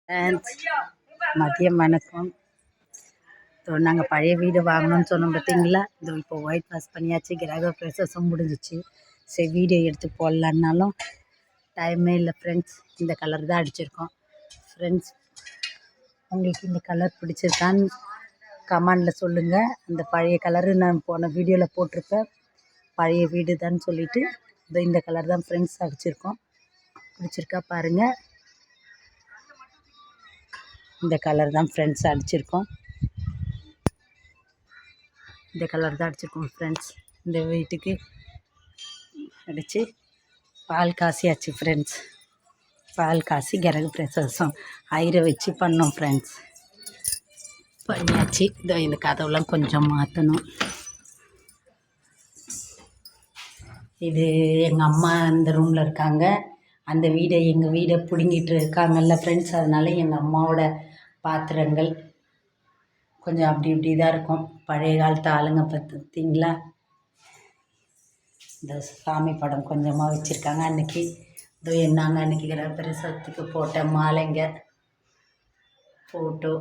Friends மதியம் வணக்கம். So நாங்கள் பழைய வீடு வாங்கணும்னு சொன்னோம் பார்த்தீங்களா. இது இப்போ ஒயிட் வாஷ் பண்ணியாச்சு, கிரக பிரசவம் முடிஞ்சிச்சு. சரி வீடியோ எடுத்து போடலான்னாலும் டைமே இல்லை ஃப்ரெண்ட்ஸ். இந்த கலர் தான் அடிச்சிருக்கோம் ஃப்ரெண்ட்ஸ். உங்களுக்கு இந்த கலர் பிடிச்சிருக்கான்னு கமெண்டில் சொல்லுங்கள். அந்த பழைய கலரு நான் போன வீடியோவில் போட்டிருப்பேன். பழைய வீடு தான் சொல்லிவிட்டு இந்த கலர் தான் ஃப்ரெண்ட்ஸ் அடிச்சிருக்கோம். பிடிச்சிருக்கா பாருங்கள். இந்த கலர் தான் ஃப்ரெண்ட்ஸ் அடிச்சிருக்கோம். இந்த கலர் தான் அடிச்சிருக்கோம் ஃப்ரெண்ட்ஸ். இந்த வீட்டுக்கு அடித்து பால் காசியாச்சு ஃப்ரெண்ட்ஸ். பால் காசி கிரக பிரசவம் ஐரை வச்சு பண்ணோம் ஃப்ரெண்ட்ஸ். பண்ணியாச்சு. இந்த கதவுலாம் கொஞ்சம் மாற்றணும். இது எங்கள் அம்மா இந்த ரூமில் இருக்காங்க. அந்த வீடை எங்கள் வீடை பிடுங்கிட்டு இருக்காங்கல்ல ஃப்ரெண்ட்ஸ். அதனால எங்கள் அம்மாவோட பாத்திரங்கள் கொஞ்சம் அப்படி இப்படி தான் இருக்கும். பழைய காலத்து ஆளுங்க பார்த்தீங்களா. இந்த சாமி படம் கொஞ்சமாக வச்சுருக்காங்க. அன்றைக்கி நாங்கள் அன்றைக்கி கிரக பிரசவத்துக்கு போட்ட மாலைங்க ஃபோட்டோ.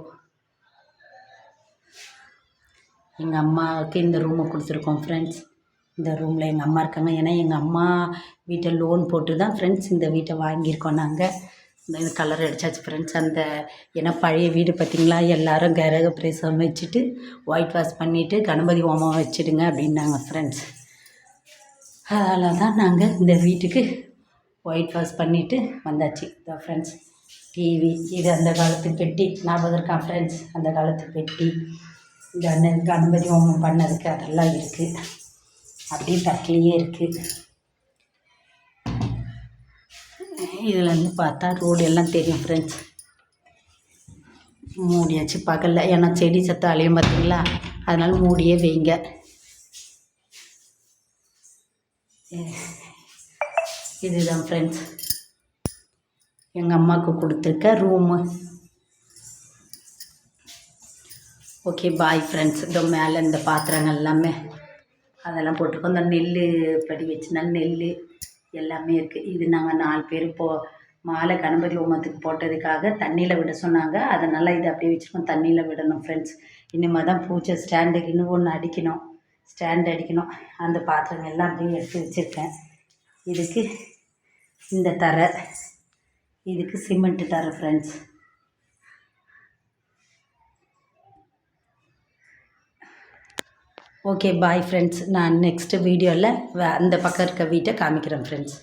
எங்கள் அம்மாவுக்கு இந்த ரூமை கொடுத்துருக்கோம் ஃப்ரெண்ட்ஸ். இந்த ரூமில் எங்கள் அம்மா இருக்காங்க. ஏன்னா எங்கள் அம்மா வீட்டை லோன் போட்டு தான் ஃப்ரெண்ட்ஸ் இந்த வீட்டை வாங்கியிருக்கோம் நாங்கள். இந்த கலர் அடித்தாச்சு ஃப்ரெண்ட்ஸ். அந்த ஏன்னா பழைய வீடு பார்த்திங்களா, எல்லோரும் கிரக பிரசவம் வச்சுட்டு ஒயிட் வாஷ் பண்ணிவிட்டு கணபதி ஹோமம் வச்சுடுங்க அப்படின்னாங்க ஃப்ரெண்ட்ஸ். அதனால தான் நாங்கள் இந்த வீட்டுக்கு ஒயிட் வாஷ் பண்ணிவிட்டு வந்தாச்சு. இதான் ஃப்ரெண்ட்ஸ் டிவி. இது அந்த காலத்து பெட்டி ஞாபகம் இருக்கா ஃப்ரெண்ட்ஸ். அந்த காலத்து பெட்டி கணபதி ஹோமம் பண்ணதுக்கு அதெல்லாம் இருக்குது. அப்படியே தட்டிலேயே இருக்குது. இதுலேருந்து பார்த்தா ரோடு எல்லாம் தெரியும் ஃப்ரெண்ட்ஸ். மூடியாச்சு பகலில். ஏன்னா செடி சத்தம் அலையும் பார்த்தீங்களா, அதனால் மூடியே வைங்க. இதுதான் ஃப்ரெண்ட்ஸ் எங்கள் அம்மாவுக்கு கொடுத்துருக்க ரூமு. Okay bye friends. இதோ மேலே இந்த பாத்திரங்கள் எல்லாமே அதெல்லாம் போட்டிருக்கோம். இந்த நெல் படி வச்சுனா நெல் எல்லாமே இருக்குது. இது நாங்கள் 4 பேர் மாலை கணபதி ஹோமத்துக்கு போட்டதுக்காக தண்ணியில் விட சொன்னாங்க. அதனால் இதை அப்படியே வச்சுருக்கோம். தண்ணியில் விடணும் ஃப்ரெண்ட்ஸ். இனிமேல் தான் பூஜை ஸ்டாண்டுக்கு இன்னும் ஒன்று அடிக்கணும். ஸ்டாண்டு அடிக்கணும். அந்த பாத்திரங்கள் எல்லாம் அப்படியே எடுத்து வச்சுருக்கேன். இதுக்கு இந்த தரை, இதுக்கு சிமெண்ட்டு தரை ஃப்ரெண்ட்ஸ். Okay bye friends. நான் நெக்ஸ்ட்டு வீடியோவில் அந்த பக்கம் இருக்க வீட்டை காமிக்கிறேன் ஃப்ரெண்ட்ஸ்.